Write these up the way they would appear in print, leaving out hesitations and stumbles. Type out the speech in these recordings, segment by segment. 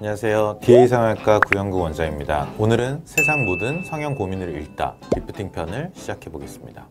안녕하세요. DA 성형외과 구영구 원장입니다. 오늘은 세상 모든 성형 고민을 읽다 리프팅 편을 시작해 보겠습니다.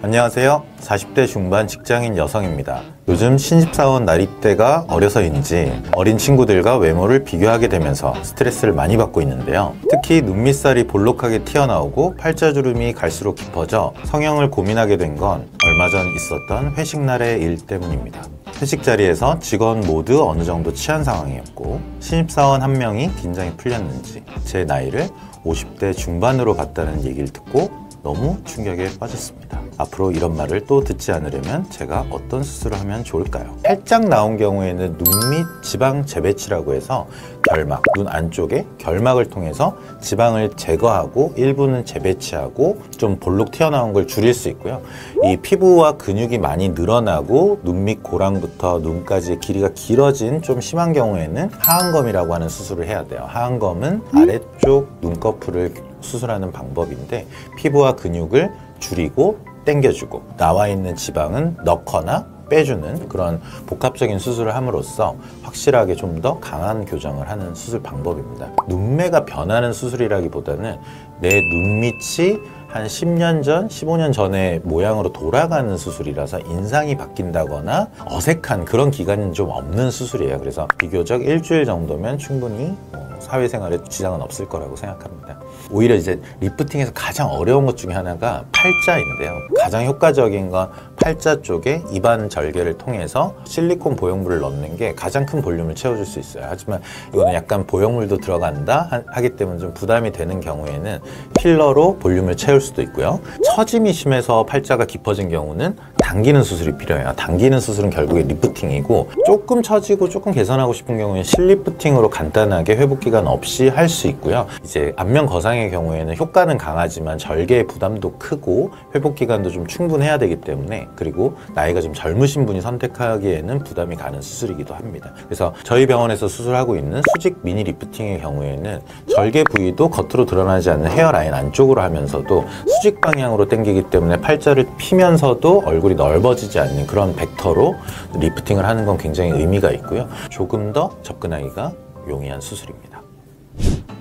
안녕하세요. 40대 중반 직장인 여성입니다. 요즘 신입사원 나이대가 어려서인지 어린 친구들과 외모를 비교하게 되면서 스트레스를 많이 받고 있는데요. 특히 눈 밑살이 볼록하게 튀어나오고 팔자주름이 갈수록 깊어져 성형을 고민하게 된 건 얼마 전 있었던 회식날의 일 때문입니다. 회식 자리에서 직원 모두 어느 정도 취한 상황이었고 신입사원 한 명이 긴장이 풀렸는지 제 나이를 50대 중반으로 봤다는 얘기를 듣고 너무 충격에 빠졌습니다. 앞으로 이런 말을 또 듣지 않으려면 제가 어떤 수술을 하면 좋을까요? 살짝 나온 경우에는 눈 밑 지방 재배치라고 해서 결막, 눈 안쪽에 결막을 통해서 지방을 제거하고 일부는 재배치하고 좀 볼록 튀어나온 걸 줄일 수 있고요. 이 피부와 근육이 많이 늘어나고 눈 밑 고랑부터 눈까지 길이가 길어진 좀 심한 경우에는 하안검이라고 하는 수술을 해야 돼요. 하안검은 아래쪽 눈꺼풀을 수술하는 방법인데 피부와 근육을 줄이고 당겨주고 나와 있는 지방은 넣거나 빼주는 그런 복합적인 수술을 함으로써 확실하게 좀 더 강한 교정을 하는 수술 방법입니다. 눈매가 변하는 수술이라기보다는 내 눈밑이 한 10년 전, 15년 전의 모양으로 돌아가는 수술이라서 인상이 바뀐다거나 어색한 그런 기간은 좀 없는 수술이에요. 그래서 비교적 일주일 정도면 충분히 사회생활에 지장은 없을 거라고 생각합니다. 오히려 이제 리프팅에서 가장 어려운 것 중에 하나가 팔자인데요. 가장 효과적인 건 팔자 쪽에 입안 절개를 통해서 실리콘 보형물을 넣는 게 가장 큰 볼륨을 채워줄 수 있어요. 하지만 이거는 약간 보형물도 들어간다 하기 때문에 좀 부담이 되는 경우에는 필러로 볼륨을 채울 수도 있고요. 처짐이 심해서 팔자가 깊어진 경우는 당기는 수술이 필요해요. 당기는 수술은 결국에 리프팅이고 조금 처지고 조금 개선하고 싶은 경우에 실리프팅으로 간단하게 회복 기간 없이 할 수 있고요. 이제 안면 거상의 경우에는 효과는 강하지만 절개의 부담도 크고 회복 기간도 좀 충분해야 되기 때문에 그리고 나이가 좀 젊으신 분이 선택하기에는 부담이 가는 수술이기도 합니다. 그래서 저희 병원에서 수술하고 있는 수직 미니 리프팅의 경우에는 절개 부위도 겉으로 드러나지 않는 헤어라인 안쪽으로 하면서도 수직 방향으로 당기기 때문에 팔자를 피면서도 얼굴이 넓어지지 않는 그런 벡터로 리프팅을 하는 건 굉장히 의미가 있고요. 조금 더 접근하기가 용이한 수술입니다.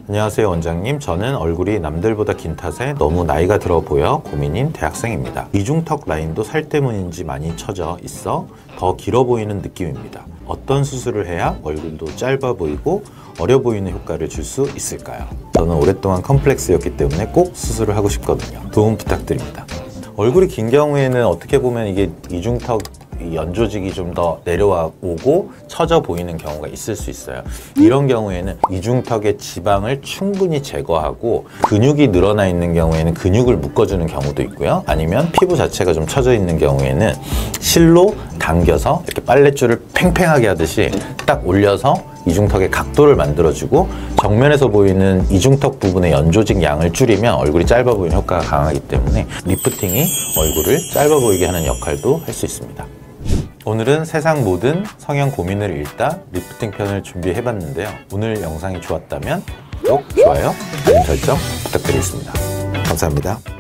안녕하세요 원장님. 저는 얼굴이 남들보다 긴 탓에 너무 나이가 들어 보여 고민인 대학생입니다. 이중턱 라인도 살 때문인지 많이 처져 있어 더 길어 보이는 느낌입니다. 어떤 수술을 해야 얼굴도 짧아 보이고 어려 보이는 효과를 줄 수 있을까요? 저는 오랫동안 컴플렉스였기 때문에 꼭 수술을 하고 싶거든요. 도움 부탁드립니다. 얼굴이 긴 경우에는 어떻게 보면 이게 이중턱 연조직이 좀 더 내려와 오고 처져 보이는 경우가 있을 수 있어요. 이런 경우에는 이중턱의 지방을 충분히 제거하고 근육이 늘어나 있는 경우에는 근육을 묶어주는 경우도 있고요. 아니면 피부 자체가 좀 처져 있는 경우에는 실로 당겨서 이렇게 빨랫줄을 팽팽하게 하듯이 딱 올려서 이중턱의 각도를 만들어주고 정면에서 보이는 이중턱 부분의 연조직 양을 줄이면 얼굴이 짧아 보이는 효과가 강하기 때문에 리프팅이 얼굴을 짧아 보이게 하는 역할도 할 수 있습니다. 오늘은 세상 모든 성형 고민을 읽다 리프팅 편을 준비해봤는데요. 오늘 영상이 좋았다면 구독, 좋아요, 알림 설정 부탁드리겠습니다. 감사합니다.